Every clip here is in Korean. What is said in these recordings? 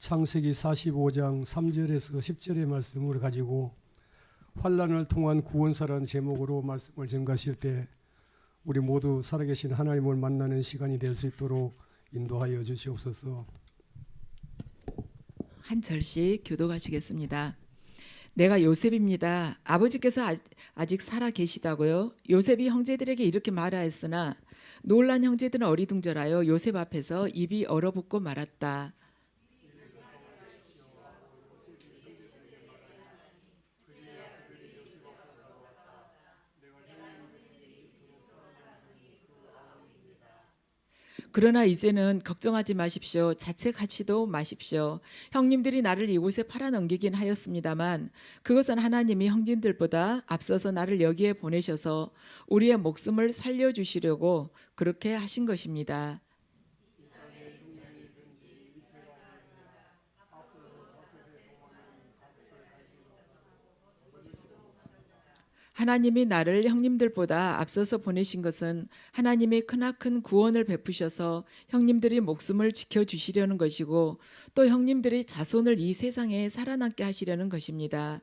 창세기 45장 3절에서 10절의 말씀을 가지고 환난을 통한 구원사라는 제목으로 말씀을 전가하실 때 우리 모두 살아계신 하나님을 만나는 시간이 될 수 있도록 인도하여 주시옵소서. 한 절씩 교독하시겠습니다. 내가 요셉입니다. 아버지께서 아직 살아 계시다고요? 요셉이 형제들에게 이렇게 말하였으나 놀란 형제들은 어리둥절하여 요셉 앞에서 입이 얼어붙고 말았다. 그러나 이제는 걱정하지 마십시오. 자책하지도 마십시오. 형님들이 나를 이곳에 팔아넘기긴 하였습니다만 그것은 하나님이 형님들보다 앞서서 나를 여기에 보내셔서 우리의 목숨을 살려주시려고 그렇게 하신 것입니다. 하나님이 나를 형님들보다 앞서서 보내신 것은 하나님이 크나큰 구원을 베푸셔서 형님들이 목숨을 지켜주시려는 것이고 또 형님들이 자손을 이 세상에 살아남게 하시려는 것입니다.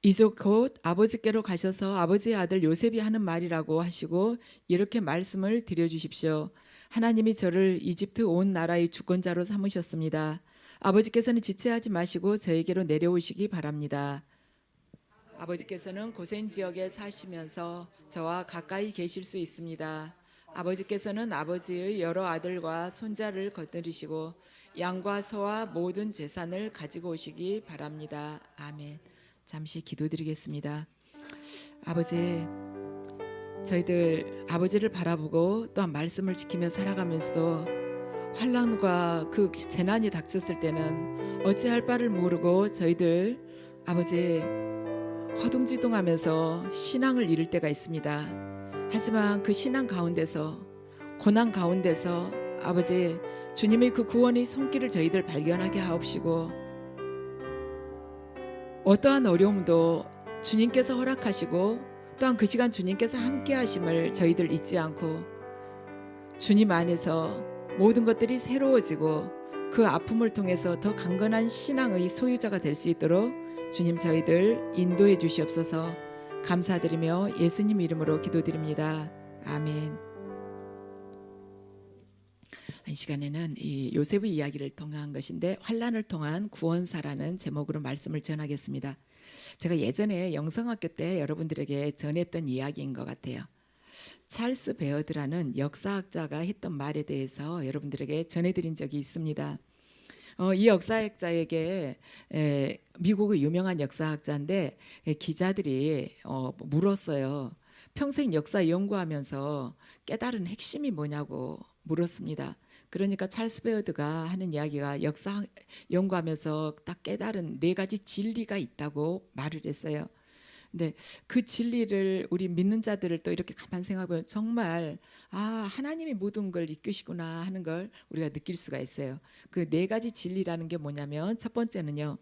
이제 곧 아버지께로 가셔서 아버지의 아들 요셉이 하는 말이라고 하시고 이렇게 말씀을 드려주십시오. 하나님이 저를 이집트 온 나라의 주권자로 삼으셨습니다. 아버지께서는 지체하지 마시고 저에게로 내려오시기 바랍니다. 아버지께서는 고센 지역에 사시면서 저와 가까이 계실 수 있습니다. 아버지께서는 아버지의 여러 아들과 손자를 거느리시고 양과 소와 모든 재산을 가지고 오시기 바랍니다. 아멘. 잠시 기도드리겠습니다. 아버지, 저희들 아버지를 바라보고 또한 말씀을 지키며 살아가면서도 환난과 그 재난이 닥쳤을 때는 어찌할 바를 모르고 저희들 아버지 허둥지둥하면서 신앙을 잃을 때가 있습니다. 하지만 그 신앙 가운데서 고난 가운데서 아버지 주님의 그 구원의 손길을 저희들 발견하게 하옵시고 어떠한 어려움도 주님께서 허락하시고 또한 그 시간 주님께서 함께 하심을 저희들 잊지 않고 주님 안에서 모든 것들이 새로워지고 그 아픔을 통해서 더 강건한 신앙의 소유자가 될 수 있도록 주님 저희들 인도해 주시옵소서. 감사드리며 예수님 이름으로 기도드립니다. 아멘. 한 시간에는 이 요셉의 이야기를 통한 것인데 환난을 통한 구원사라는 제목으로 말씀을 전하겠습니다. 제가 예전에 영성학교 때 여러분들에게 전했던 이야기인 것 같아요. 찰스 베어드라는 역사학자가 했던 말에 대해서 여러분들에게 전해드린 적이 있습니다. 이 역사학자에게 미국의 유명한 역사학자인데 기자들이 물었어요. 평생 역사 연구하면서 깨달은 핵심이 뭐냐고 물었습니다. 그러니까 찰스 베어드가 하는 이야기가 역사 연구하면서 딱 깨달은 4가지 진리가 있다고 말을 했어요. 근데 그 진리를 우리 믿는 자들을 또 이렇게 가만 생각하면 정말 하나님이 모든 걸 이끄시구나 하는 걸 우리가 느낄 수가 있어요. 그 4가지 진리라는 게 뭐냐면 첫 번째는요.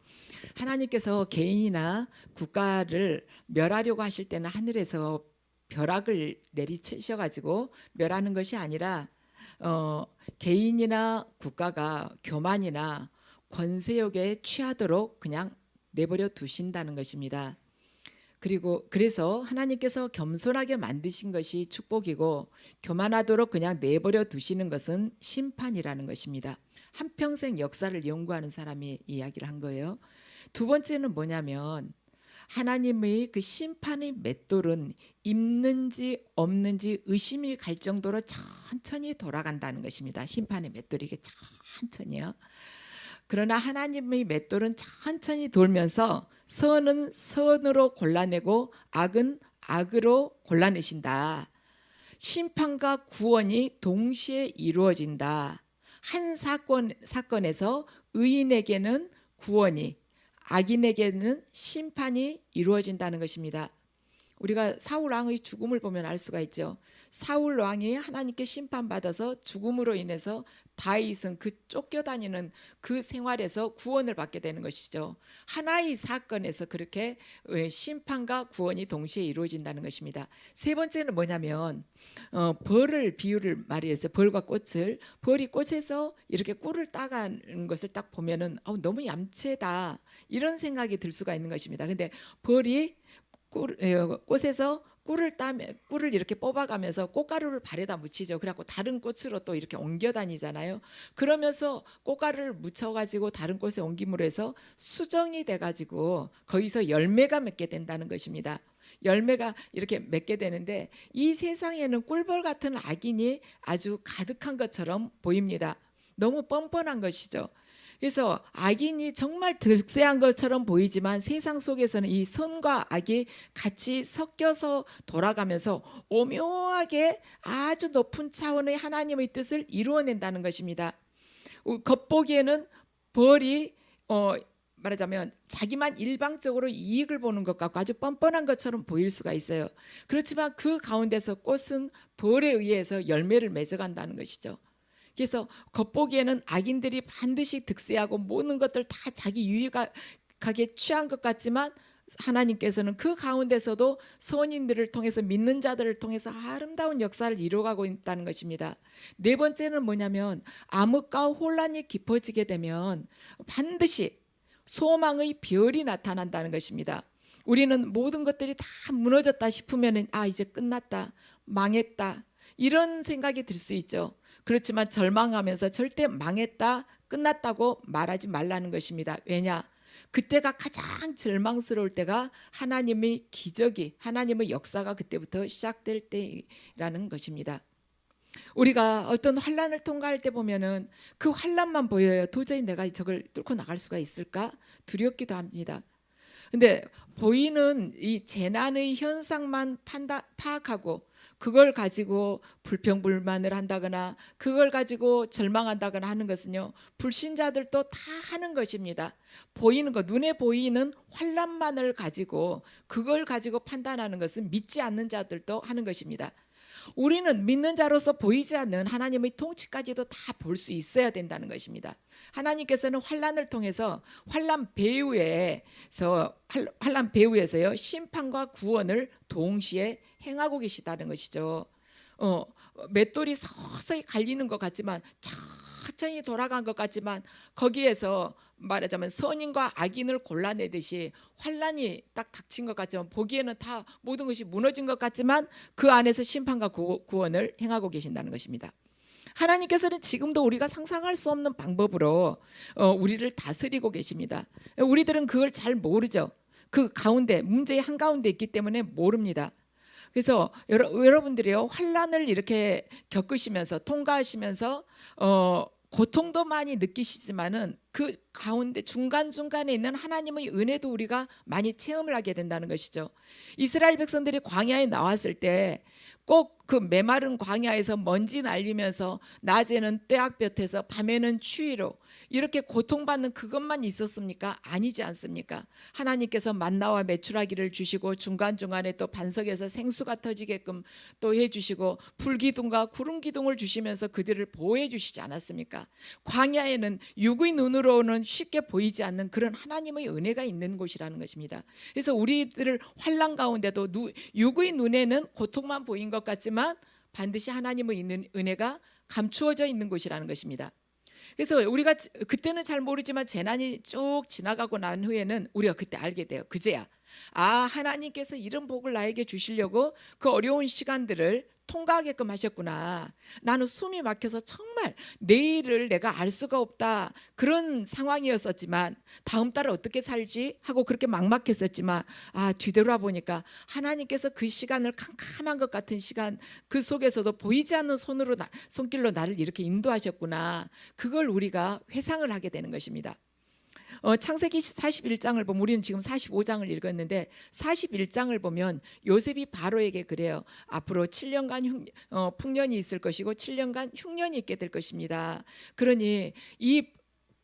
하나님께서 개인이나 국가를 멸하려고 하실 때는 하늘에서 벼락을 내리치셔가지고 멸하는 것이 아니라 개인이나 국가가 교만이나 권세욕에 취하도록 그냥 내버려 두신다는 것입니다. 그래서 하나님께서 겸손하게 만드신 것이 축복이고 교만하도록 그냥 내버려 두시는 것은 심판이라는 것입니다. 한평생 역사를 연구하는 사람이 이야기를 한 거예요. 두 번째는 뭐냐면 하나님의 그 심판의 맷돌은 있는지 없는지 의심이 갈 정도로 천천히 돌아간다는 것입니다. 심판의 맷돌이 이게 천천히요. 그러나 하나님의 맷돌은 천천히 돌면서 선은 선으로 골라내고 악은 악으로 골라내신다. 심판과 구원이 동시에 이루어진다. 한 사건에서 의인에게는 구원이 악인에게는 심판이 이루어진다는 것입니다. 우리가 사울 왕의 죽음을 보면 알 수가 있죠. 사울 왕이 하나님께 심판받아서 죽음으로 인해서 다윗은 그 쫓겨다니는 그 생활에서 구원을 받게 되는 것이죠. 하나의 사건에서 그렇게 심판과 구원이 동시에 이루어진다는 것입니다. 세 번째는 뭐냐면 벌을 비유를 말이었어요. 벌과 꽃을. 벌이 꽃에서 이렇게 꿀을 따가는 것을 딱 보면은 너무 얌체다 이런 생각이 들 수가 있는 것입니다. 근데 벌이 꽃에서 꿀을 이렇게 뽑아가면서 꽃가루를 발에다 묻히죠. 그래갖고 다른 꽃으로 또 이렇게 옮겨 다니잖아요. 그러면서 꽃가루를 묻혀가지고 다른 꽃에 옮김으로 해서 수정이 돼가지고 거기서 열매가 맺게 된다는 것입니다. 열매가 이렇게 맺게 되는데 이 세상에는 꿀벌 같은 악인이 아주 가득한 것처럼 보입니다. 너무 뻔뻔한 것이죠. 그래서 악인이 정말 득세한 것처럼 보이지만 세상 속에서는 이 선과 악이 같이 섞여서 돌아가면서 오묘하게 아주 높은 차원의 하나님의 뜻을 이루어낸다는 것입니다. 겉보기에는 벌이 말하자면 자기만 일방적으로 이익을 보는 것 같고 아주 뻔뻔한 것처럼 보일 수가 있어요. 그렇지만 그 가운데서 꽃은 벌에 의해서 열매를 맺어간다는 것이죠. 그래서 겉보기에는 악인들이 반드시 득세하고 모든 것들 다 자기 유익하게 취한 것 같지만 하나님께서는 그 가운데서도 선인들을 통해서 믿는 자들을 통해서 아름다운 역사를 이루어가고 있다는 것입니다. 네 번째는 뭐냐면 암흑과 혼란이 깊어지게 되면 반드시 소망의 별이 나타난다는 것입니다. 우리는 모든 것들이 다 무너졌다 싶으면 이제 끝났다, 망했다 이런 생각이 들 수 있죠. 그렇지만 절망하면서 절대 망했다, 끝났다고 말하지 말라는 것입니다. 왜냐? 그때가 가장 절망스러울 때가 하나님의 기적이, 하나님의 역사가 그때부터 시작될 때라는 것입니다. 우리가 어떤 환란을 통과할 때 보면은 그 환란만 보여요. 도저히 내가 저걸 뚫고 나갈 수가 있을까? 두렵기도 합니다. 근데 보이는 이 재난의 현상만 파악하고 그걸 가지고 불평불만을 한다거나 그걸 가지고 절망한다거나 하는 것은요, 불신자들도 다 하는 것입니다. 보이는 것, 눈에 보이는 환란만을 가지고 그걸 가지고 판단하는 것은 믿지 않는 자들도 하는 것입니다. 우리는 믿는 자로서 보이지 않는 하나님의 통치까지도 다 볼 수 있어야 된다는 것입니다. 하나님께서는 환란을 통해서 환란 배후에서요 심판과 구원을 동시에 행하고 계시다는 것이죠. 맷돌이 서서히 갈리는 것 같지만 천천히 돌아간 것 같지만 거기에서 말하자면 선인과 악인을 골라내듯이 환란이 딱 닥친 것 같지만 보기에는 다 모든 것이 무너진 것 같지만 그 안에서 심판과 구원을 행하고 계신다는 것입니다. 하나님께서는 지금도 우리가 상상할 수 없는 방법으로 우리를 다스리고 계십니다. 우리들은 그걸 잘 모르죠. 그 가운데 문제의 한가운데 있기 때문에 모릅니다. 그래서 여러분들이요 환란을 이렇게 겪으시면서 통과하시면서 고통도 많이 느끼시지만은 그 가운데 중간중간에 있는 하나님의 은혜도 우리가 많이 체험을 하게 된다는 것이죠. 이스라엘 백성들이 광야에 나왔을 때 꼭 그 메마른 광야에서 먼지 날리면서 낮에는 떼약볕에서 밤에는 추위로 이렇게 고통받는 그것만 있었습니까? 아니지 않습니까? 하나님께서 만나와 메추라기를 주시고 중간중간에 또 반석에서 생수가 터지게끔 또 해주시고 불기둥과 구름기둥을 주시면서 그들을 보호해 주시지 않았습니까? 광야에는 육의 눈으로는 쉽게 보이지 않는 그런 하나님의 은혜가 있는 곳이라는 것입니다. 그래서 우리들을 환난 가운데도 육의 눈에는 고통만 보인 것 같지만 반드시 하나님의 있는 은혜가 감추어져 있는 곳이라는 것입니다. 그래서 우리가 그때는 잘 모르지만 재난이 쭉 지나가고 난 후에는 우리가 그때 알게 돼요. 그제야 하나님께서 이런 복을 나에게 주시려고 그 어려운 시간들을 통과하게끔 하셨구나. 나는 숨이 막혀서 정말 내일을 내가 알 수가 없다 그런 상황이었었지만 다음 달에 어떻게 살지 하고 그렇게 막막했었지만 뒤돌아보니까 하나님께서 그 시간을 캄캄한 것 같은 시간 그 속에서도 보이지 않는 손길로 나를 이렇게 인도하셨구나. 그걸 우리가 회상을 하게 되는 것입니다. 창세기 41장을 보면 우리는 지금 45장을 읽었는데 41장을 보면 요셉이 바로에게 그래요. 앞으로 7년간 풍년이 있을 것이고 7년간 흉년이 있게 될 것입니다. 그러니 이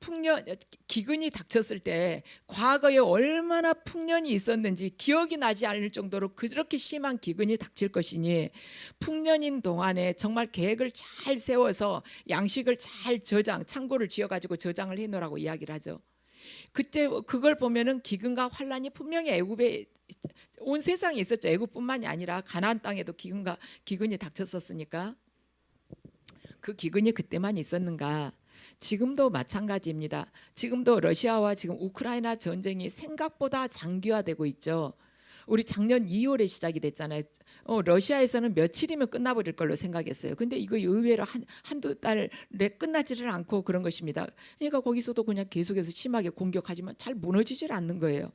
풍년 기근이 닥쳤을 때 과거에 얼마나 풍년이 있었는지 기억이 나지 않을 정도로 그렇게 심한 기근이 닥칠 것이니 풍년인 동안에 정말 계획을 잘 세워서 양식을 잘 창고를 지어가지고 저장을 해놓으라고 이야기를 하죠. 그때 그걸 보면은 기근과 환란이 분명히 애굽에 온 세상에 있었죠. 애굽뿐만이 아니라 가나안 땅에도 기근이 닥쳤었으니까. 그 기근이 그때만 있었는가? 지금도 마찬가지입니다. 지금도 러시아와 지금 우크라이나 전쟁이 생각보다 장기화되고 있죠. 우리 작년 2월에 시작이 됐잖아요. 러시아에서는 며칠이면 끝나버릴 걸로 생각했어요. 근데 이거 의외로 한두 달에 끝나지를 않고 그런 것입니다. 그러니까 거기서도 그냥 계속해서 심하게 공격하지만 잘 무너지질 않는 거예요.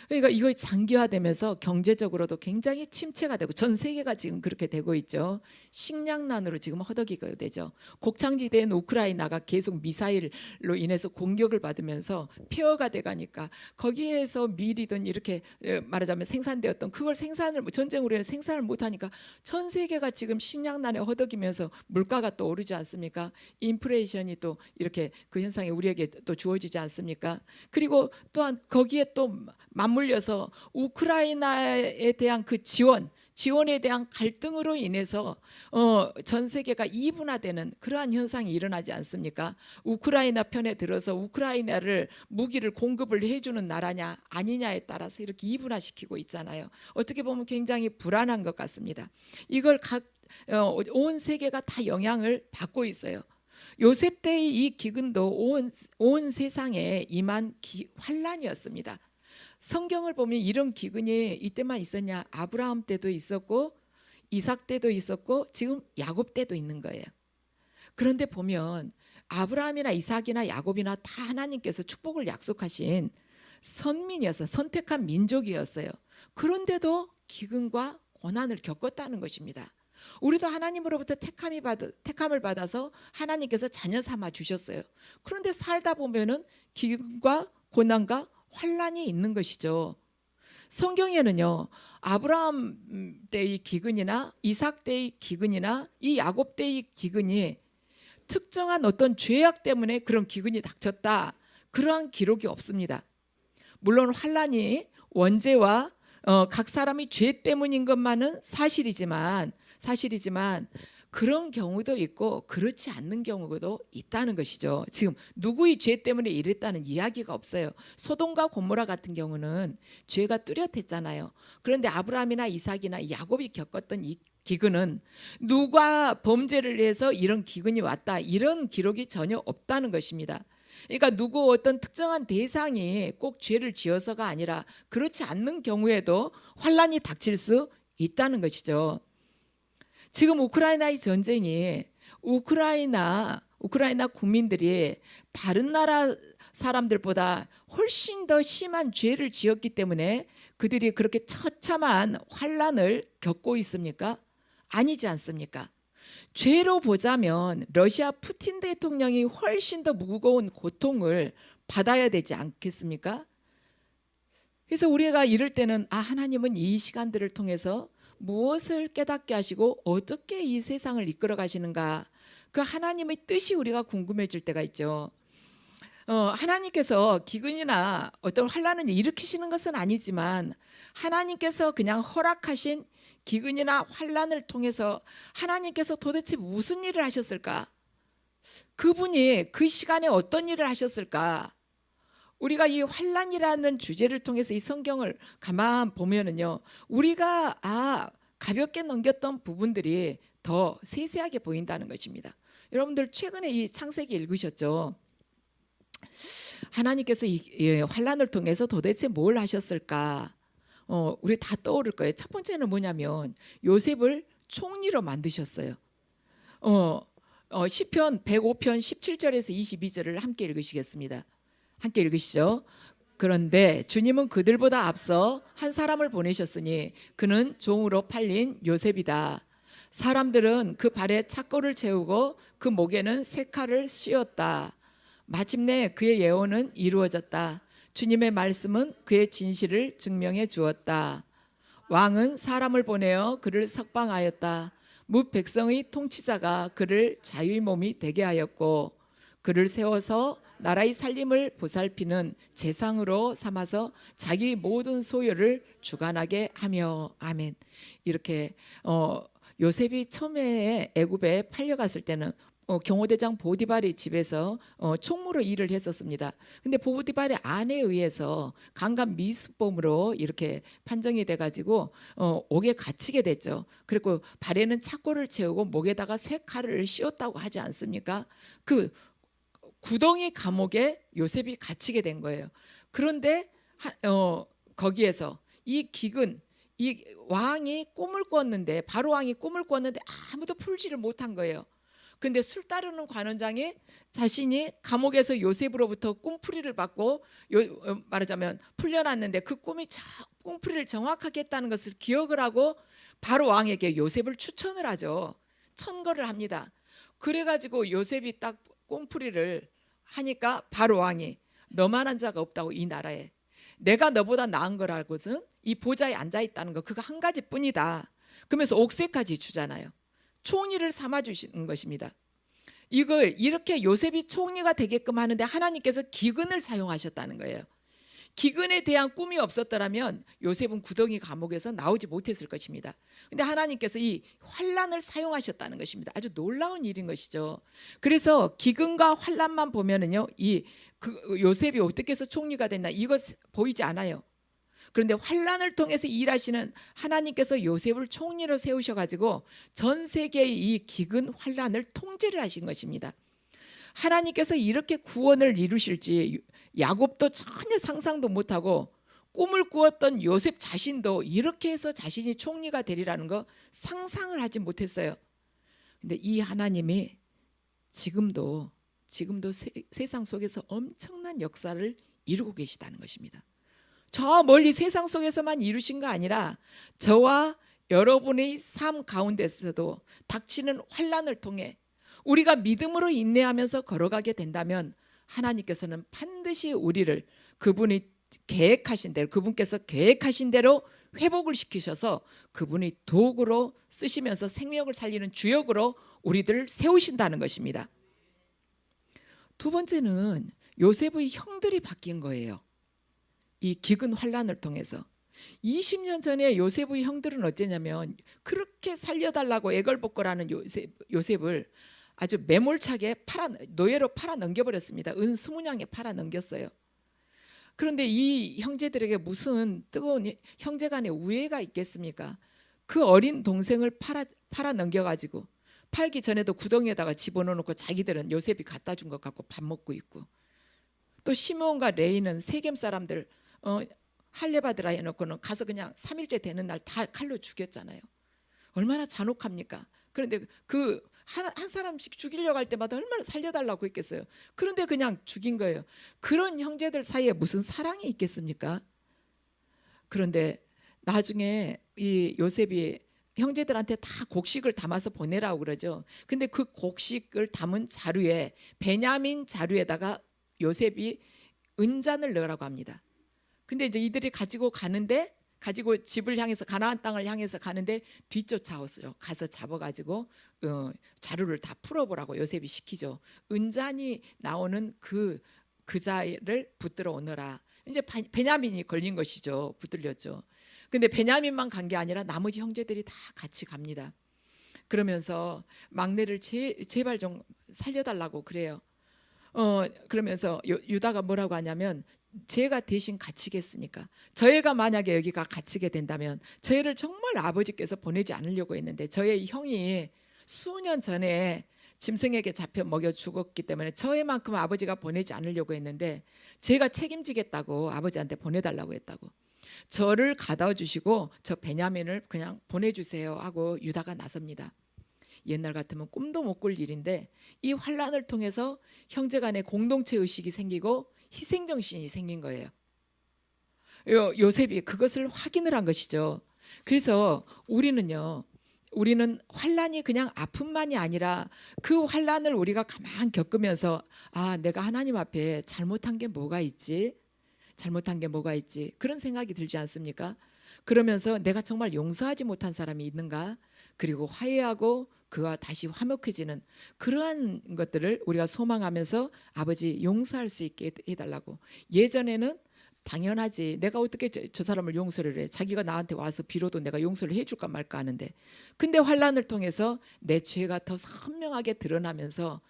그러니까 이거 장기화되면서 경제적으로도 굉장히 침체가 되고 전 세계가 지금 그렇게 되고 있죠. 식량난으로 지금 허덕이게 되죠. 곡창지대인 우크라이나가 계속 미사일로 인해서 공격을 받으면서 폐허가 돼가니까 거기에서 밀이든 이렇게 말하자면 생산되었던 그걸 전쟁으로 해서 생산을 못하니까 전 세계가 지금 식량난에 허덕이면서 물가가 또 오르지 않습니까? 인플레이션이 또 이렇게 그 현상이 우리에게 또 주어지지 않습니까? 그리고 또한 거기에 또 맞물려서 우크라이나에 대한 그 지원에 대한 갈등으로 인해서 전 세계가 이분화되는 그러한 현상이 일어나지 않습니까? 우크라이나 편에 들어서 우크라이나를 무기를 공급을 해주는 나라냐 아니냐에 따라서 이렇게 이분화시키고 있잖아요. 어떻게 보면 굉장히 불안한 것 같습니다. 이걸 온 세계가 다 영향을 받고 있어요. 요셉 때의 이 기근도 온 세상에 임한 환란이었습니다. 성경을 보면 이런 기근이 이때만 있었냐? 아브라함 때도 있었고 이삭 때도 있었고 지금 야곱 때도 있는 거예요. 그런데 보면 아브라함이나 이삭이나 야곱이나 다 하나님께서 축복을 약속하신 선민이었어요. 선택한 민족이었어요. 그런데도 기근과 고난을 겪었다는 것입니다. 우리도 하나님으로부터 택함을 받아서 하나님께서 자녀 삼아 주셨어요. 그런데 살다 보면은 기근과 고난과 환란이 있는 것이죠. 성경에는요, 아브라함 때의 기근이나 이삭 때의 기근이나 이 야곱 때의 기근이 특정한 어떤 죄악 때문에 그런 기근이 닥쳤다, 그러한 기록이 없습니다. 물론 환란이 원죄와 각 사람이 죄 때문인 것만은 사실이지만 그런 경우도 있고 그렇지 않는 경우도 있다는 것이죠. 지금 누구의 죄 때문에 이랬다는 이야기가 없어요. 소돔과 고모라 같은 경우는 죄가 뚜렷했잖아요. 그런데 아브라함이나 이삭이나 야곱이 겪었던 이 기근은 누가 범죄를 해서 이런 기근이 왔다, 이런 기록이 전혀 없다는 것입니다. 그러니까 누구 어떤 특정한 대상이 꼭 죄를 지어서가 아니라 그렇지 않는 경우에도 환란이 닥칠 수 있다는 것이죠. 지금 우크라이나의 전쟁이 우크라이나 국민들이 다른 나라 사람들보다 훨씬 더 심한 죄를 지었기 때문에 그들이 그렇게 처참한 환란을 겪고 있습니까? 아니지 않습니까? 죄로 보자면 러시아 푸틴 대통령이 훨씬 더 무거운 고통을 받아야 되지 않겠습니까? 그래서 우리가 이럴 때는 하나님은 이 시간들을 통해서 무엇을 깨닫게 하시고 어떻게 이 세상을 이끌어 가시는가, 그 하나님의 뜻이 우리가 궁금해질 때가 있죠. 하나님께서 기근이나 어떤 환란을 일으키시는 것은 아니지만 하나님께서 그냥 허락하신 기근이나 환란을 통해서 하나님께서 도대체 무슨 일을 하셨을까? 그분이 그 시간에 어떤 일을 하셨을까? 우리가 이 환란이라는 주제를 통해서 이 성경을 가만 보면은요, 우리가 가볍게 넘겼던 부분들이 더 세세하게 보인다는 것입니다. 여러분들 최근에 이 창세기 읽으셨죠? 하나님께서 이 환란을 통해서 도대체 뭘 하셨을까? 우리 다 떠오를 거예요. 첫 번째는 뭐냐면 요셉을 총리로 만드셨어요. 시편 105편 17절에서 22절을 함께 읽으시겠습니다. 함께 읽으시죠. 그런데 주님은 그들보다 앞서 한 사람을 보내셨으니 그는 종으로 팔린 요셉이다. 사람들은 그 발에 착고를 채우고 그 목에는 쇠칼을 씌웠다. 마침내 그의 예언은 이루어졌다. 주님의 말씀은 그의 진실을 증명해 주었다. 왕은 사람을 보내어 그를 석방하였다. 뭇 백성의 통치자가 그를 자유의 몸이 되게 하였고 그를 세워서 나라의 살림을 보살피는 재상으로 삼아서 자기 모든 소유를 주관하게 하며. 아멘. 이렇게 요셉이 처음에 애굽에 팔려갔을 때는 경호대장 보디발의 집에서 총무로 일을 했었습니다. 근데 보디발의 아내에 의해서 강간 미수범으로 이렇게 판정이 돼가지고 옥에 갇히게 됐죠. 그리고 발에는 착고를 채우고 목에다가 쇠칼을 씌웠다고 하지 않습니까? 그 구덩이 감옥에 요셉이 갇히게 된 거예요. 그런데 거기에서 이 기근, 이 왕이 꿈을 꿨는데, 바로 왕이 꿈을 꿨는데 아무도 풀지를 못한 거예요. 근데 술 따르는 관원장이 자신이 감옥에서 요셉으로부터 꿈풀이를 받고 말하자면 풀려났는데 그 꿈풀이를 정확하게 했다는 것을 기억을 하고 바로 왕에게 요셉을 추천을 하죠. 천거를 합니다. 그래가지고 요셉이 딱 꿈풀이를 하니까 바로 왕이 너만한 자가 없다고 이 나라에, 내가 너보다 나은 거라고는 이 보좌에 앉아 있다는 거 그거 한 가지뿐이다. 그러면서 옥새까지 주잖아요. 총리를 삼아 주시는 것입니다. 이걸 이렇게 요셉이 총리가 되게끔 하는데 하나님께서 기근을 사용하셨다는 거예요. 기근에 대한 꿈이 없었더라면 요셉은 구덩이 감옥에서 나오지 못했을 것입니다. 근데 하나님께서 이 환난을 사용하셨다는 것입니다. 아주 놀라운 일인 것이죠. 그래서 기근과 환난만 보면은요, 요셉이 어떻게 해서 총리가 됐나 이거 보이지 않아요. 그런데 환난을 통해서 일하시는 하나님께서 요셉을 총리로 세우셔가지고 전 세계의 이 기근 환난을 통제를 하신 것입니다. 하나님께서 이렇게 구원을 이루실지 야곱도 전혀 상상도 못하고 꿈을 꾸었던 요셉 자신도 이렇게 해서 자신이 총리가 되리라는 거 상상을 하지 못했어요. 근데 이 하나님이 지금도 세상 속에서 엄청난 역사를 이루고 계시다는 것입니다. 저 멀리 세상 속에서만 이루신 거 아니라 저와 여러분의 삶 가운데서도 닥치는 환난을 통해 우리가 믿음으로 인내하면서 걸어가게 된다면 하나님께서는 반드시 우리를 그분께서 계획하신 대로 회복을 시키셔서 그분이 도구로 쓰시면서 생명을 살리는 주역으로 우리들을 세우신다는 것입니다. 두 번째는 요셉의 형들이 바뀐 거예요. 이 기근 환난을 통해서 20년 전에 요셉의 형들은 어쩌냐면 그렇게 살려달라고 애걸복걸하는 요셉을 아주 매몰차게 노예로 팔아 넘겨버렸습니다. 은 20냥에 팔아 넘겼어요. 그런데 이 형제들에게 무슨 뜨거운 형제간의 우애가 있겠습니까? 그 어린 동생을 팔아 넘겨가지고 팔기 전에도 구덩이에다가 집어넣어놓고 자기들은 요셉이 갖다 준 것 같고 밥 먹고 있고, 또 시므온과 레이는 세겜 사람들 할례받으라 해놓고는 가서 그냥 3일째 되는 날 다 칼로 죽였잖아요. 얼마나 잔혹합니까? 그런데 그 한 사람씩 죽이려고 할 때마다 얼마나 살려달라고 했겠어요. 그런데 그냥 죽인 거예요. 그런 형제들 사이에 무슨 사랑이 있겠습니까? 그런데 나중에 이 요셉이 형제들한테 다 곡식을 담아서 보내라고 그러죠. 근데 그 곡식을 담은 자루에, 베냐민 자루에다가 요셉이 은잔을 넣으라고 합니다. 근데 이제 이들이 가지고 집을 향해서, 가나안 땅을 향해서 가는데 뒤쫓아오죠. 가서 잡아가지고 자루를 다 풀어보라고 요셉이 시키죠. 은잔이 나오는 그 자를 붙들어 오너라. 이제 베냐민이 걸린 것이죠. 붙들렸죠. 근데 베냐민만 간 게 아니라 나머지 형제들이 다 같이 갑니다. 그러면서 막내를 제발 좀 살려달라고 그래요. 그러면서 유다가 뭐라고 하냐면, 쟤가 대신 갇히겠으니까, 저애가 만약에 여기가 갇히게 된다면 저애를 정말 아버지께서 보내지 않으려고 했는데, 저의 형이 수년 전에 짐승에게 잡혀 먹여 죽었기 때문에 저애만큼 아버지가 보내지 않으려고 했는데 제가 책임지겠다고 아버지한테 보내달라고 했다고, 저를 가둬 주시고 저 베냐민을 그냥 보내주세요 하고 유다가 나섭니다. 옛날 같으면 꿈도 못 꿀 일인데 이 환난을 통해서 형제간의 공동체 의식이 생기고 희생정신이 생긴 거예요. 요셉이 그것을 확인을 한 것이죠. 그래서 우리는 환난이 그냥 아픔만이 아니라 그 환난을 우리가 가만 겪으면서, 내가 하나님 앞에 잘못한 게 뭐가 있지? 그런 생각이 들지 않습니까? 그러면서 내가 정말 용서하지 못한 사람이 있는가? 그리고 화해하고 그와 다시 화목해지는 그러한 것들을 우리가 소망하면서 아버지 용서할 수 있게 해달라고. 예전에는 당연하지, 내가 어떻게 저 사람을 용서를 해, 자기가 나한테 와서 빌어도 내가 용서를 해줄까 말까 하는데, 근데 환난을 통해서 내 죄가 더 선명하게 드러나면서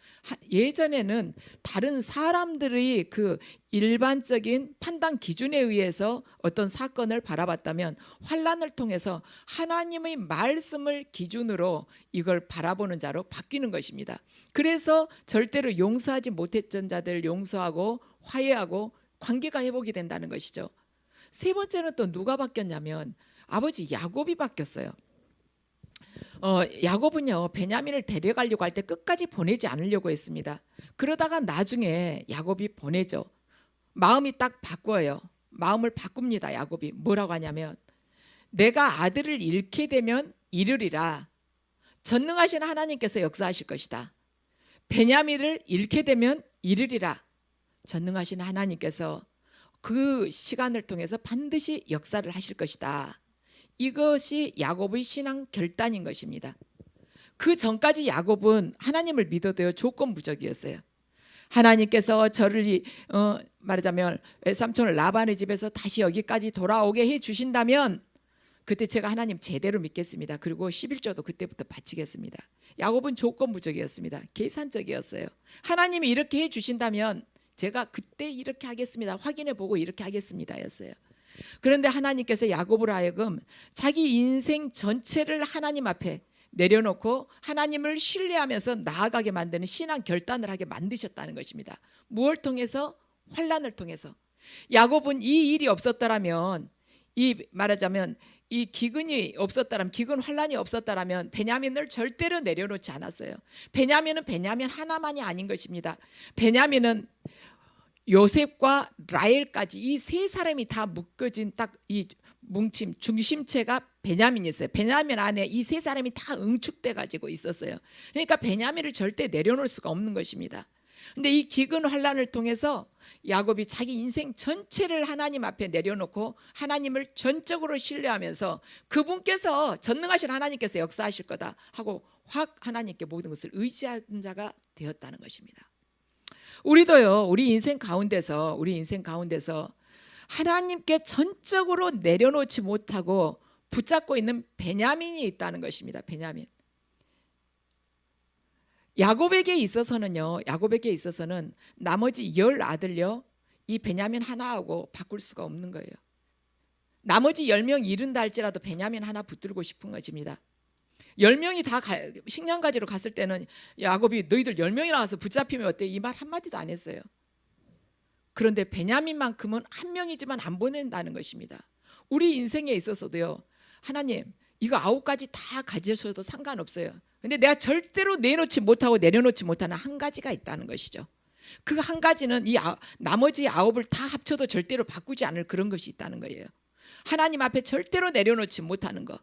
예전에는 다른 사람들의 그 일반적인 판단 기준에 의해서 어떤 사건을 바라봤다면 환난을 통해서 하나님의 말씀을 기준으로 이걸 바라보는 자로 바뀌는 것입니다. 그래서 절대로 용서하지 못했던 자들 용서하고 화해하고 관계가 회복이 된다는 것이죠. 세 번째는 또 누가 바뀌었냐면 아버지 야곱이 바뀌었어요. 야곱은요 베냐민을 데려가려고 할 때 끝까지 보내지 않으려고 했습니다. 그러다가 나중에 야곱이 보내죠. 마음이 딱 바꿔요. 마음을 바꿉니다. 야곱이 뭐라고 하냐면 내가 아들을 잃게 되면 이르리라. 전능하신 하나님께서 역사하실 것이다. 베냐민을 잃게 되면 이르리라. 전능하신 하나님께서 그 시간을 통해서 반드시 역사를 하실 것이다. 이것이 야곱의 신앙 결단인 것입니다. 그 전까지 야곱은 하나님을 믿어도요 조건부적이었어요. 하나님께서 저를 말하자면 외삼촌 라반의 집에서 다시 여기까지 돌아오게 해주신다면 그때 제가 하나님 제대로 믿겠습니다. 그리고 11조도 그때부터 바치겠습니다. 야곱은 조건부적이었습니다. 계산적이었어요. 하나님이 이렇게 해주신다면 제가 그때 이렇게 하겠습니다. 확인해 보고 이렇게 하겠습니다 였어요. 그런데 하나님께서 야곱으로 하여금 자기 인생 전체를 하나님 앞에 내려놓고 하나님을 신뢰하면서 나아가게 만드는 신앙 결단을 하게 만드셨다는 것입니다. 무엇을 통해서? 환난을 통해서. 야곱은 이 일이 없었더라면, 이 말하자면 이 기근이 없었다면, 기근 환난이 없었다면 베냐민을 절대로 내려놓지 않았어요. 베냐민은 베냐민 하나만이 아닌 것입니다. 베냐민은 요셉과 라헬까지 이 세 사람이 다 묶어진 딱 이 뭉침 중심체가 베냐민이었어요. 베냐민 안에 이 세 사람이 다 응축돼 가지고 있었어요. 그러니까 베냐민을 절대 내려놓을 수가 없는 것입니다. 근데 이 기근 환란을 통해서 야곱이 자기 인생 전체를 하나님 앞에 내려놓고 하나님을 전적으로 신뢰하면서 그분께서 전능하신 하나님께서 역사하실 거다 하고 확 하나님께 모든 것을 의지하는 자가 되었다는 것입니다. 우리도요, 우리 인생 가운데서 하나님께 전적으로 내려놓지 못하고 붙잡고 있는 베냐민이 있다는 것입니다. 베냐민. 야곱에게 있어서는 나머지 10 아들요, 이 베냐민 하나하고 바꿀 수가 없는 거예요. 나머지 10명 잃은다 할지라도 베냐민 하나 붙들고 싶은 것입니다. 10명이 다 식량 가지러 갔을 때는 야곱이 너희들 10명이 나와서 붙잡히면 어때? 이 말 한마디도 안 했어요. 그런데 베냐민만큼은 한 명이지만 안 보낸다는 것입니다. 우리 인생에 있어서도요, 하나님 이거 9가지 다 가지셔도 상관없어요. 근데 내가 절대로 내려놓지 못하는 한 가지가 있다는 것이죠. 그 한 가지는 나머지 9을 다 합쳐도 절대로 바꾸지 않을 그런 것이 있다는 거예요. 하나님 앞에 절대로 내려놓지 못하는 것,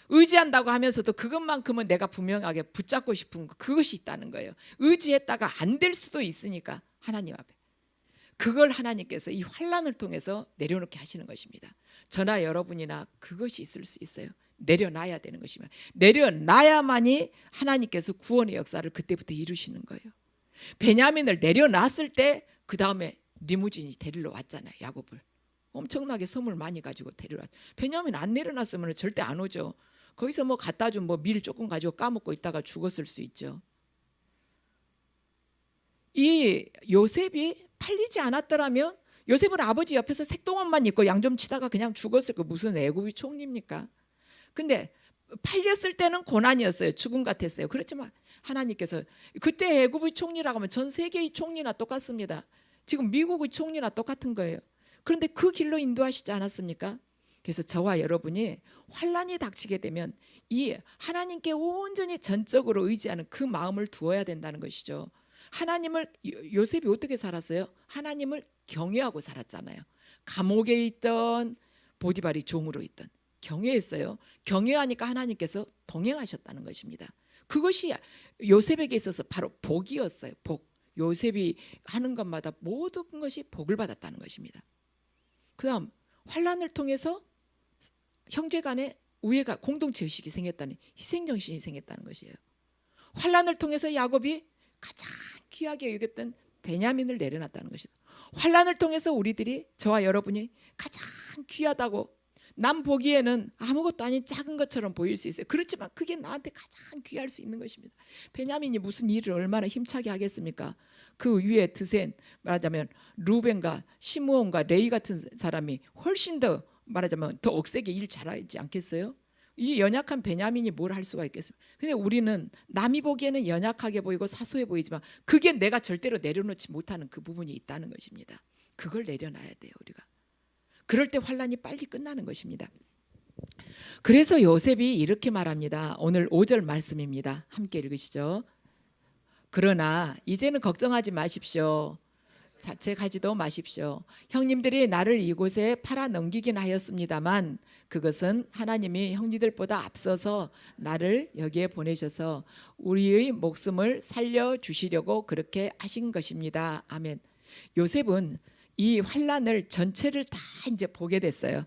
의지한다고 하면서도 그것만큼은 내가 분명하게 붙잡고 싶은 것, 그것이 있다는 거예요. 의지했다가 안 될 수도 있으니까 하나님 앞에 그걸 하나님께서 이 환난을 통해서 내려놓게 하시는 것입니다. 저나 여러분이나 그것이 있을 수 있어요. 내려놔야 되는 것입니다. 내려놔야만이 하나님께서 구원의 역사를 그때부터 이루시는 거예요. 베냐민을 내려놨을 때 그 다음에 리무진이 데리러 왔잖아요. 야곱을 엄청나게 선물 많이 가지고 데리러 왔죠. 베냐민 안 내려놨으면 절대 안 오죠. 거기서 뭐 갖다 준 밀 조금 가지고 까먹고 있다가 죽었을 수 있죠. 이 요셉이 팔리지 않았더라면 요셉은 아버지 옆에서 색동원만 입고 양 좀 치다가 그냥 죽었을 거, 무슨 애굽의 총리입니까? 근데 팔렸을 때는 고난이었어요. 죽음 같았어요. 그렇지만 하나님께서 그때 애굽의 총리라고 하면 전 세계의 총리나 똑같습니다. 지금 미국의 총리나 똑같은 거예요. 그런데 그 길로 인도하시지 않았습니까? 그래서 저와 여러분이 환난이 닥치게 되면 이 하나님께 온전히 전적으로 의지하는 그 마음을 두어야 된다는 것이죠. 하나님을, 요셉이 어떻게 살았어요? 하나님을 경외하고 살았잖아요. 감옥에 있던 보디발이 종으로 있던 경외했어요. 경외하니까 하나님께서 동행하셨다는 것입니다. 그것이 요셉에게 있어서 바로 복이었어요. 복. 요셉이 하는 것마다 모든 것이 복을 받았다는 것입니다. 그다음 환난을 통해서 형제간에 우애가, 공동체 의식이 생겼다는, 희생정신이 생겼다는 것이에요. 환란을 통해서 야곱이 가장 귀하게 여겼던 베냐민을 내려놨다는 것이죠. 환란을 통해서 우리들이, 저와 여러분이 가장 귀하다고 남 보기에는 아무것도 아닌 작은 것처럼 보일 수 있어요. 그렇지만 그게 나한테 가장 귀할 수 있는 것입니다. 베냐민이 무슨 일을 얼마나 힘차게 하겠습니까? 그 위에 드센, 말하자면 루벤과 시므온과 레위 같은 사람이 훨씬 더, 말하자면 더 억세게 일 잘하지 않겠어요? 이 연약한 베냐민이 뭘 할 수가 있겠어요? 근데 우리는 남이 보기에는 연약하게 보이고 사소해 보이지만 그게 내가 절대로 내려놓지 못하는 그 부분이 있다는 것입니다. 그걸 내려놔야 돼요, 우리가. 그럴 때 환란이 빨리 끝나는 것입니다. 그래서 요셉이 이렇게 말합니다. 오늘 5절 말씀입니다. 함께 읽으시죠. 그러나 이제는 걱정하지 마십시오. 자책하지도 마십시오. 형님들이 나를 이곳에 팔아 넘기긴 하였습니다만 그것은 하나님이 형제들보다 앞서서 나를 여기에 보내셔서 우리의 목숨을 살려주시려고 그렇게 하신 것입니다. 아멘. 요셉은 이 환란을 전체를 다 이제 보게 됐어요.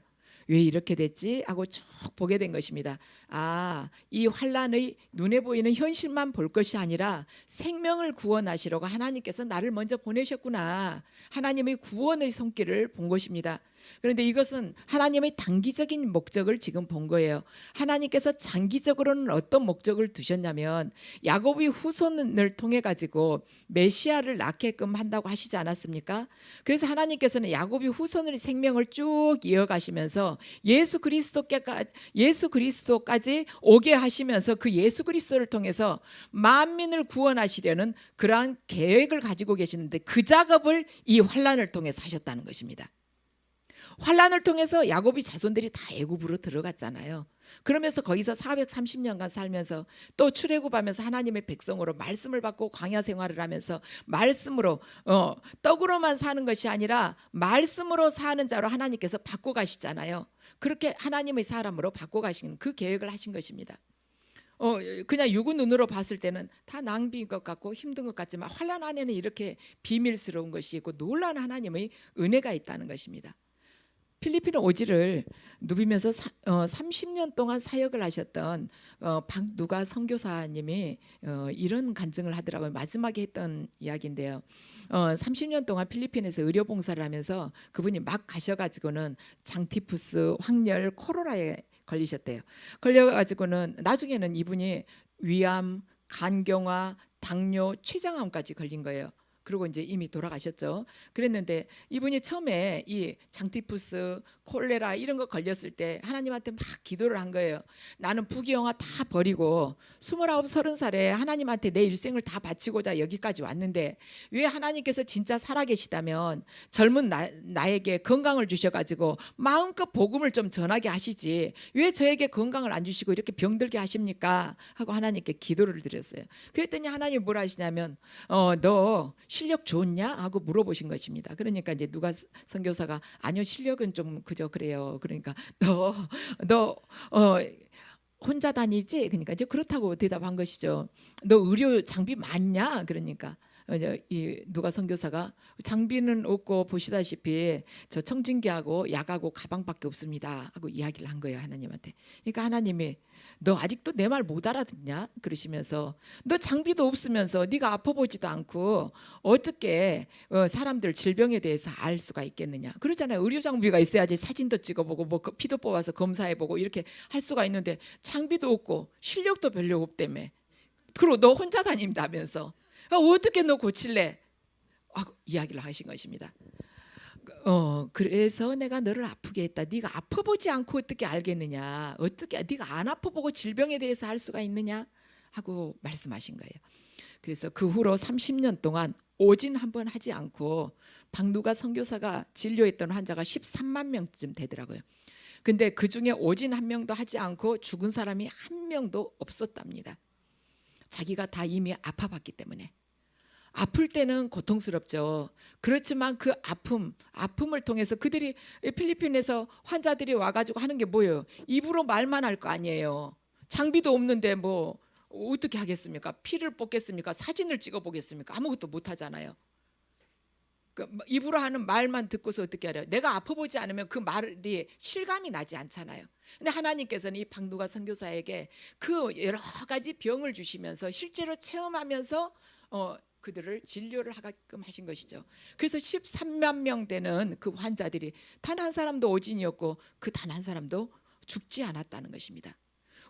왜 이렇게 됐지? 하고 쭉 보게 된 것입니다. 아, 이 환란의 눈에 보이는 현실만 볼 것이 아니라 생명을 구원하시려고 하나님께서 나를 먼저 보내셨구나. 하나님의 구원의 손길을 본 것입니다. 그런데 이것은 하나님의 단기적인 목적을 지금 본 거예요. 하나님께서 장기적으로는 어떤 목적을 두셨냐면 야곱의 후손을 통해 가지고 메시아를 낳게끔 한다고 하시지 않았습니까? 그래서 하나님께서는 야곱의 후손의 생명을 쭉 이어가시면서 예수 그리스도까지 오게 하시면서 그 예수 그리스도를 통해서 만민을 구원하시려는 그러한 계획을 가지고 계시는데 그 작업을 이 환란을 통해서 하셨다는 것입니다. 환란을 통해서 야곱의 자손들이 다 애굽으로 들어갔잖아요. 그러면서 거기서 430년간 살면서 또 출애굽하면서 하나님의 백성으로 말씀을 받고 광야 생활을 하면서 말씀으로 떡으로만 사는 것이 아니라 말씀으로 사는 자로 하나님께서 바꿔 가시잖아요. 그렇게 하나님의 사람으로 바꿔 가시는 그 계획을 하신 것입니다. 그냥 육은 눈으로 봤을 때는 다 낭비인 것 같고 힘든 것 같지만 환란 안에는 이렇게 비밀스러운 것이 있고 놀라운 하나님의 은혜가 있다는 것입니다. 필리핀 오지를 누비면서 30년 동안 사역을 하셨던 박누가 선교사님이 이런 간증을 하더라고요. 마지막에 했던 이야기인데요. 30년 동안 필리핀에서 의료 봉사를 하면서 그분이 막 가셔가지고는 장티푸스, 황열, 코로나에 걸리셨대요. 걸려가지고는 나중에는 이분이 위암, 간경화, 당뇨, 췌장암까지 걸린 거예요. 그리고 이제 이미 돌아가셨죠. 그랬는데 이분이 처음에 이 장티푸스, 콜레라 이런 거 걸렸을 때 하나님한테 막 기도를 한 거예요. 나는 부귀영화 다 버리고 29, 30살에 하나님한테 내 일생을 다 바치고자 여기까지 왔는데 왜 하나님께서 진짜 살아계시다면 젊은 나에게 건강을 주셔가지고 마음껏 복음을 좀 전하게 하시지 왜 저에게 건강을 안 주시고 이렇게 병들게 하십니까? 하고 하나님께 기도를 드렸어요. 그랬더니 하나님이 뭐라 하시냐면 너 실력 좋냐? 하고 물어보신 것입니다. 그러니까 이제 누가 선교사가 아니요 실력은 좀 그저 그래요. 그러니까 너 혼자 다니지? 그러니까 이제 그렇다고 대답한 것이죠. 너 의료 장비 많냐? 그러니까 이 누가 선교사가 장비는 없고 보시다시피 저 청진기하고 약하고 가방밖에 없습니다 하고 이야기를 한 거예요 하나님한테. 그러니까 하나님이 너 아직도 내 말 못 알아듣냐? 그러시면서 너 장비도 없으면서 네가 아파 보지도 않고 어떻게 사람들 질병에 대해서 알 수가 있겠느냐? 그러잖아요. 의료 장비가 있어야지 사진도 찍어보고 뭐 피도 뽑아서 검사해보고 이렇게 할 수가 있는데 장비도 없고 실력도 별로 없다며. 그리고 너 혼자 다닌다면서 어떻게 너 고칠래? 하고 이야기를 하신 것입니다. 그래서 내가 너를 아프게 했다. 네가 아파보지 않고 어떻게 알겠느냐? 어떻게 네가 안 아파보고 질병에 대해서 알 수가 있느냐? 하고 말씀하신 거예요. 그래서 그 후로 30년 동안 오진 한번 하지 않고 박누가 선교사가 진료했던 환자가 13만 명쯤 되더라고요. 근데 그 중에 오진 한 명도 하지 않고 죽은 사람이 한 명도 없었답니다. 자기가 다 이미 아파봤기 때문에. 아플 때는 고통스럽죠. 그렇지만 그 아픔을 통해서 그들이 필리핀에서 환자들이 와가지고 하는 게 뭐예요? 입으로 말만 할 거 아니에요. 장비도 없는데 뭐 어떻게 하겠습니까? 피를 뽑겠습니까? 사진을 찍어 보겠습니까? 아무것도 못 하잖아요. 입으로 하는 말만 듣고서 어떻게 하려? 내가 아파 보지 않으면 그 말이 실감이 나지 않잖아요. 근데 하나님께서는 이 박누가 선교사에게 그 여러 가지 병을 주시면서 실제로 체험하면서 그들을 진료를 하게끔 하신 것이죠. 그래서 13만 명 되는 그 환자들이 단 한 사람도 오진이었고 그 단 한 사람도 죽지 않았다는 것입니다.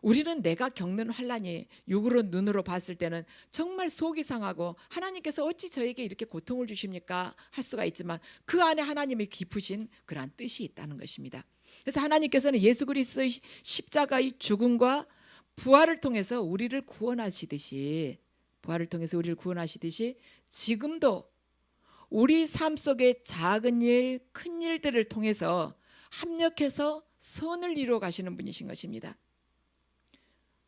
우리는 내가 겪는 환란이 육으로 눈으로 봤을 때는 정말 속이 상하고 하나님께서 어찌 저에게 이렇게 고통을 주십니까 할 수가 있지만 그 안에 하나님의 깊으신 그러한 뜻이 있다는 것입니다. 그래서 하나님께서는 예수 그리스도의 십자가의 죽음과 부활을 통해서 우리를 구원하시듯이 지금도 우리 삶 속의 작은 일, 큰 일들을 통해서 합력해서 선을 이루어 가시는 분이신 것입니다.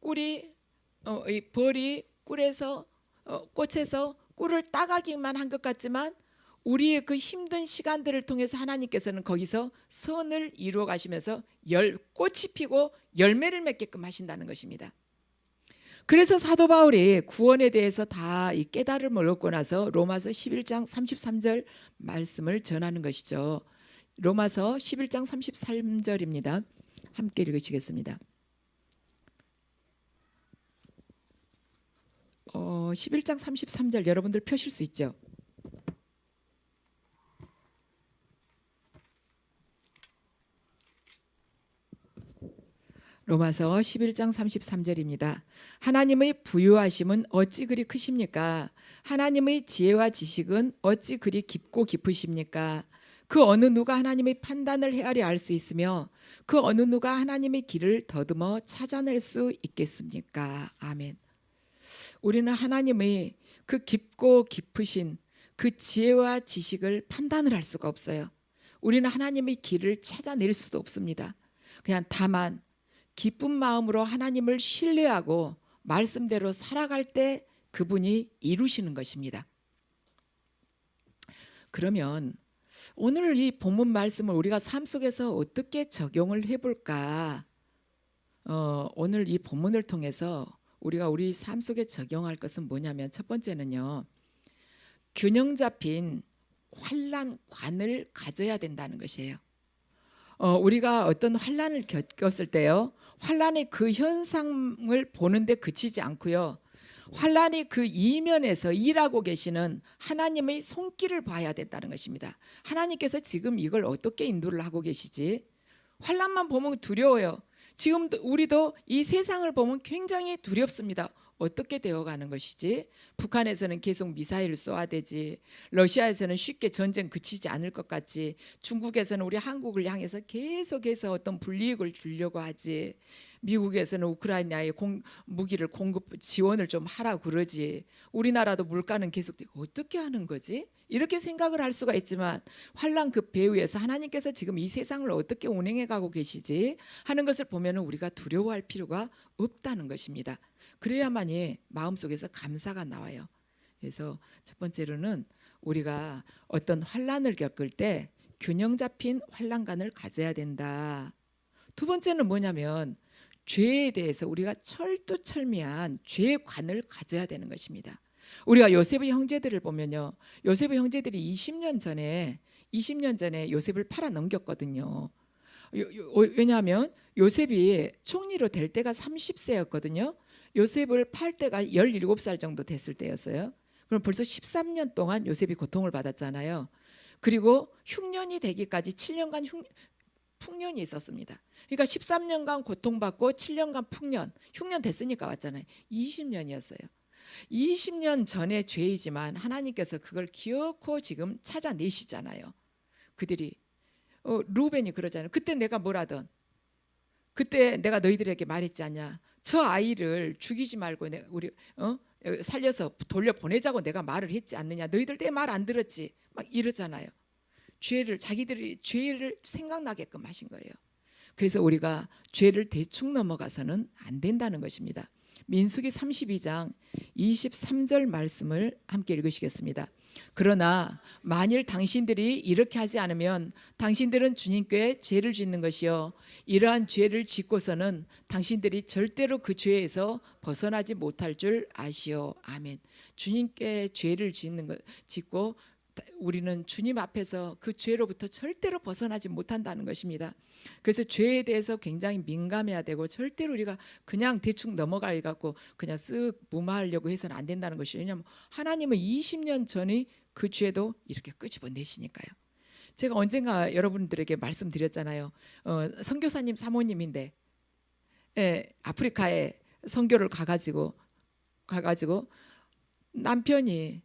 이 벌이 꽃에서 꿀을 따가기만 한 것 같지만 우리의 그 힘든 시간들을 통해서 하나님께서는 거기서 선을 이루어 가시면서 꽃이 피고 열매를 맺게끔 하신다는 것입니다. 그래서 사도 바울이 구원에 대해서 다 이 깨달음을 얻고 나서 로마서 11장 33절 말씀을 전하는 것이죠. 로마서 11장 33절입니다. 함께 읽으시겠습니다. 11장 33절 여러분들 펴실 수 있죠? 로마서 11장 33절입니다. 하나님의 부유하심은 어찌 그리 크십니까? 하나님의 지혜와 지식은 어찌 그리 깊고 깊으십니까? 그 어느 누가 하나님의 판단을 헤아려 알 수 있으며 그 어느 누가 하나님의 길을 더듬어 찾아낼 수 있겠습니까? 아멘. 우리는 하나님의 그 깊고 깊으신 그 지혜와 지식을 판단을 할 수가 없어요. 우리는 하나님의 길을 찾아낼 수도 없습니다. 그냥 다만 기쁜 마음으로 하나님을 신뢰하고 말씀대로 살아갈 때 그분이 이루시는 것입니다. 그러면 오늘 이 본문 말씀을 우리가 삶 속에서 어떻게 적용을 해볼까? 오늘 이 본문을 통해서 우리가 우리 삶 속에 적용할 것은 뭐냐면 첫 번째는요, 균형 잡힌 환난관을 가져야 된다는 것이에요. 우리가 어떤 환난을 겪었을 때요, 환난의 그 현상을 보는데 그치지 않고요, 환난이 그 이면에서 일하고 계시는 하나님의 손길을 봐야 된다는 것입니다. 하나님께서 지금 이걸 어떻게 인도를 하고 계시지? 환난만 보면 두려워요. 지금 우리도 이 세상을 보면 굉장히 두렵습니다. 어떻게 되어가는 것이지? 북한에서는 계속 미사일을 쏘아대지, 러시아에서는 쉽게 전쟁 그치지 않을 것 같지, 중국에서는 우리 한국을 향해서 계속해서 어떤 불이익을 주려고 하지, 미국에서는 우크라이나에 무기를 공급 지원을 좀 하라고 그러지, 우리나라도 물가는 계속 어떻게 하는 거지? 이렇게 생각을 할 수가 있지만 환난 그 배후에서 하나님께서 지금 이 세상을 어떻게 운행해 가고 계시지 하는 것을 보면 우리가 두려워할 필요가 없다는 것입니다. 그래야만이 마음속에서 감사가 나와요. 그래서 첫 번째로는 우리가 어떤 환난을 겪을 때 균형 잡힌 환난관을 가져야 된다. 두 번째는 뭐냐면 죄에 대해서 우리가 철두철미한 죄의 관을 가져야 되는 것입니다. 우리가 요셉의 형제들을 보면요, 요셉의 형제들이 20년 전에 요셉을 팔아 넘겼거든요. 왜냐하면 요셉이 총리로 될 때가 30세였거든요. 요셉을 팔 때가 17살 정도 됐을 때였어요. 그럼 벌써 13년 동안 요셉이 고통을 받았잖아요. 그리고 흉년이 되기까지 7년간 풍년이 있었습니다. 그러니까 13년간 고통받고 7년간 흉년 됐으니까 왔잖아요. 20년이었어요. 20년 전의 죄이지만 하나님께서 그걸 기어코 지금 찾아내시잖아요. 그들이 루벤이 그러잖아요. 그때 내가 뭐라던, 그때 내가 너희들에게 말했지 않냐, 저 아이를 죽이지 말고 우리 살려서 돌려보내자고 내가 말을 했지 않느냐, 너희들 내 말 안 들었지, 막 이러잖아요. 자기들이 죄를 생각나게끔 하신 거예요. 그래서 우리가 죄를 대충 넘어가서는 안 된다는 것입니다. 민수기 32장 23절 말씀을 함께 읽으시겠습니다. 그러나 만일 당신들이 이렇게 하지 않으면 당신들은 주님께 죄를 짓는 것이요, 이러한 죄를 짓고서는 당신들이 절대로 그 죄에서 벗어나지 못할 줄 아시오. 아멘. 주님께 죄를 짓고 우리는 주님 앞에서 그 죄로부터 절대로 벗어나지 못한다는 것입니다. 그래서 죄에 대해서 굉장히 민감해야 되고 절대로 우리가 그냥 대충 넘어가 갖고 그냥 쓱 무마하려고 해서는 안 된다는 것이에요. 왜냐하면 하나님은 20년 전에 그 죄도 이렇게 끄집어내시니까요. 제가 언젠가 여러분들에게 말씀드렸잖아요. 선교사님 사모님인데 아프리카에 선교를 가가지고 남편이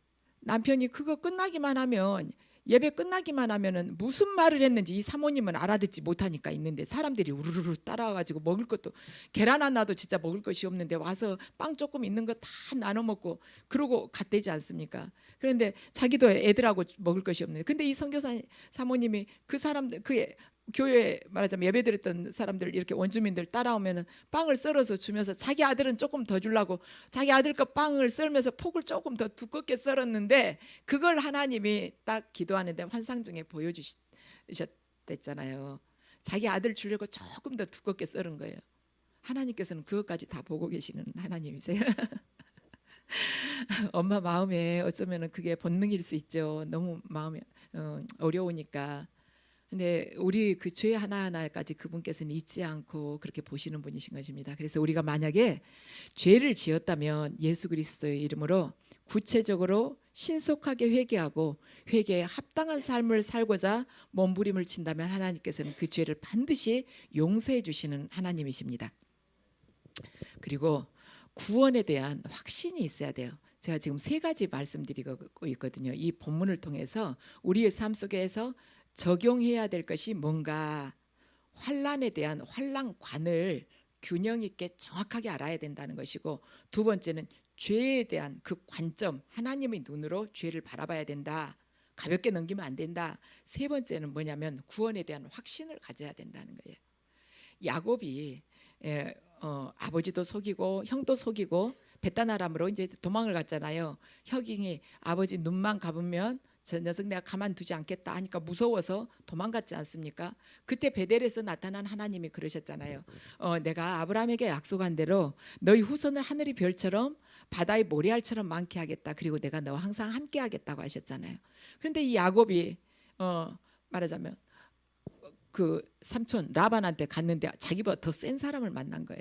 그거 끝나기만 하면 예배 끝나기만 하면은 무슨 말을 했는지 이 사모님은 알아듣지 못하니까 있는데 사람들이 우르르 따라와가지고 먹을 것도 계란 하나도 진짜 먹을 것이 없는데 와서 빵 조금 있는 거 다 나눠 먹고 그러고 갔대지 않습니까? 그런데 자기도 애들하고 먹을 것이 없는데 근데 이 선교사 사모님이 그 사람들 그 교회 말하자면 예배드렸던 사람들 이렇게 원주민들 따라오면은 빵을 썰어서 주면서 자기 아들은 조금 더 주려고 자기 아들 거 빵을 썰면서 폭을 조금 더 두껍게 썰었는데 그걸 하나님이 딱 기도하는데 환상 중에 보여주셨댔잖아요. 자기 아들 주려고 조금 더 두껍게 썰은 거예요. 하나님께서는 그것까지 다 보고 계시는 하나님이세요. 엄마 마음에 어쩌면은 그게 본능일 수 있죠. 너무 마음이 어려우니까. 근데 우리 그 죄 하나하나까지 그분께서는 잊지 않고 그렇게 보시는 분이신 것입니다. 그래서 우리가 만약에 죄를 지었다면 예수 그리스도의 이름으로 구체적으로 신속하게 회개하고 회개에 합당한 삶을 살고자 몸부림을 친다면 하나님께서는 그 죄를 반드시 용서해 주시는 하나님이십니다. 그리고 구원에 대한 확신이 있어야 돼요. 제가 지금 3가지 말씀드리고 있거든요. 이 본문을 통해서 우리의 삶 속에서 적용해야 될 것이 뭔가 환난에 대한 환난관을 균형 있게 정확하게 알아야 된다는 것이고 두 번째는 죄에 대한 그 관점 하나님의 눈으로 죄를 바라봐야 된다. 가볍게 넘기면 안 된다. 세 번째는 뭐냐면 구원에 대한 확신을 가져야 된다는 거예요. 야곱이 아버지도 속이고 형도 속이고 베다나람으로 이제 도망을 갔잖아요. 형이 아버지 눈만 감으면 저 녀석 내가 가만두지 않겠다 하니까 무서워서 도망갔지 않습니까? 그때 베델에서 나타난 하나님이 그러셨잖아요. 내가 아브라함에게 약속한 대로 너희 후손을 하늘의 별처럼 바다의 모래알처럼 많게 하겠다. 그리고 내가 너와 항상 함께 하겠다고 하셨잖아요. 그런데 이 야곱이 말하자면 그 삼촌 라반한테 갔는데 자기보다 더 센 사람을 만난 거예요.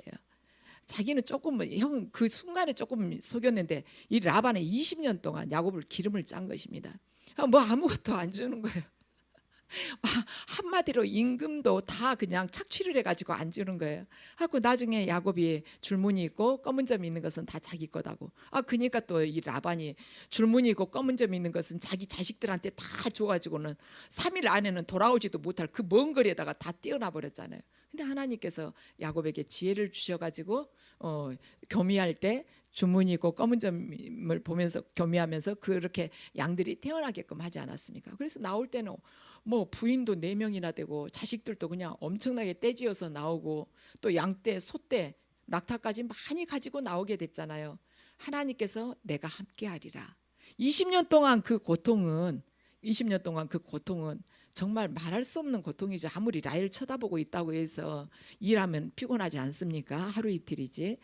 자기는 조금 형 그 순간에 조금 속였는데 이 라반은 20년 동안 야곱을 기름을 짠 것입니다. 뭐 아무것도 안 주는 거예요. 한마디로 임금도 다 그냥 착취를 해가지고 안 주는 거예요. 하고 나중에 야곱이 줄무늬 있고 검은 점이 있는 것은 다 자기 거다고. 그러니까 또 이 라반이 줄무늬 있고 검은 점이 있는 것은 자기 자식들한테 다 줘가지고는 3일 안에는 돌아오지도 못할 그 먼 거리에다가 다 띄어놔 버렸잖아요. 근데 하나님께서 야곱에게 지혜를 주셔가지고 교미할 때 주문이고 검은 점을 보면서 교미하면서 그렇게 양들이 태어나게끔 하지 않았습니까? 그래서 나올 때는 뭐 부인도 4명이나 되고 자식들도 그냥 엄청나게 떼지어서 나오고 또 양떼, 소떼, 낙타까지 많이 가지고 나오게 됐잖아요. 하나님께서 내가 함께하리라. 20년 동안 그 고통은 정말 말할 수 없는 고통이죠. 아무리 라일 쳐다보고 있다고 해서 일하면 피곤하지 않습니까? 하루 이틀이지.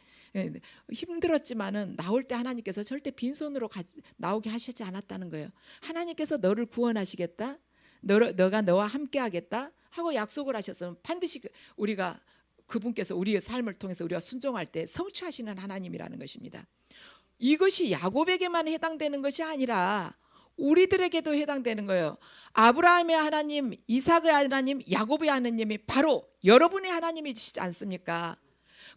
힘들었지만은 나올 때 하나님께서 절대 빈손으로 나오게 하시지 않았다는 거예요. 하나님께서 너를 구원하시겠다. 너가 너와 함께하겠다 하고 약속을 하셨으면 반드시 우리가 그분께서 우리의 삶을 통해서 우리가 순종할 때 성취하시는 하나님이라는 것입니다. 이것이 야곱에게만 해당되는 것이 아니라 우리들에게도 해당되는 거예요. 아브라함의 하나님, 이삭의 하나님, 야곱의 하나님이 바로 여러분의 하나님이시지 않습니까?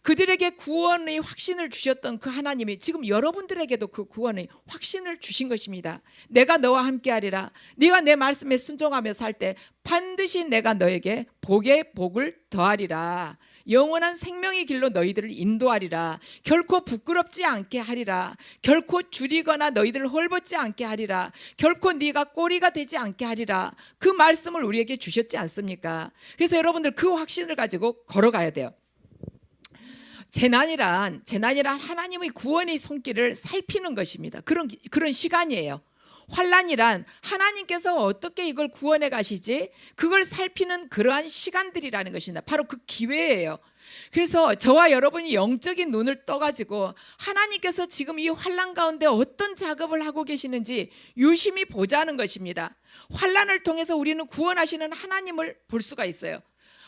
그들에게 구원의 확신을 주셨던 그 하나님이 지금 여러분들에게도 그 구원의 확신을 주신 것입니다. 내가 너와 함께하리라. 네가 내 말씀에 순종하며 살 때 반드시 내가 너에게 복에 복을 더하리라. 영원한 생명의 길로 너희들을 인도하리라. 결코 부끄럽지 않게 하리라. 결코 줄이거나 너희들을 홀벗지 않게 하리라. 결코 네가 꼬리가 되지 않게 하리라. 그 말씀을 우리에게 주셨지 않습니까? 그래서 여러분들 그 확신을 가지고 걸어가야 돼요. 재난이란 하나님의 구원의 손길을 살피는 것입니다. 그런 시간이에요. 환난이란 하나님께서 어떻게 이걸 구원해 가시지? 그걸 살피는 그러한 시간들이라는 것입니다. 바로 그 기회예요. 그래서 저와 여러분이 영적인 눈을 떠가지고 하나님께서 지금 이 환난 가운데 어떤 작업을 하고 계시는지 유심히 보자는 것입니다. 환난을 통해서 우리는 구원하시는 하나님을 볼 수가 있어요.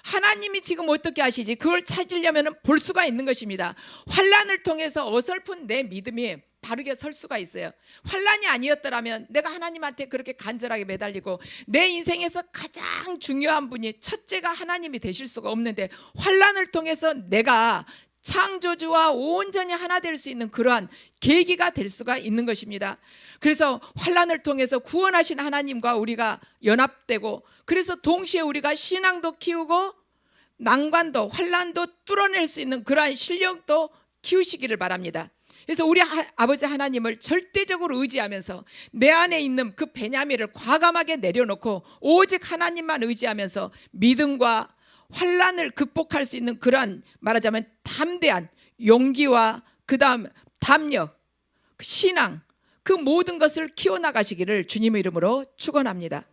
하나님이 지금 어떻게 하시지? 그걸 찾으려면 볼 수가 있는 것입니다. 환난을 통해서 어설픈 내 믿음이 바르게 설 수가 있어요. 환난이 아니었더라면 내가 하나님한테 그렇게 간절하게 매달리고 내 인생에서 가장 중요한 분이 첫째가 하나님이 되실 수가 없는데, 환난을 통해서 내가 창조주와 온전히 하나 될 수 있는 그러한 계기가 될 수가 있는 것입니다. 그래서 환난을 통해서 구원하신 하나님과 우리가 연합되고, 그래서 동시에 우리가 신앙도 키우고 난관도 환난도 뚫어낼 수 있는 그러한 실력도 키우시기를 바랍니다. 그래서 우리 아버지 하나님을 절대적으로 의지하면서 내 안에 있는 그 베냐민을 과감하게 내려놓고 오직 하나님만 의지하면서 믿음과 환난을 극복할 수 있는 그러한, 말하자면 담대한 용기와 그다음 담력, 신앙, 그 모든 것을 키워나가시기를 주님의 이름으로 축원합니다.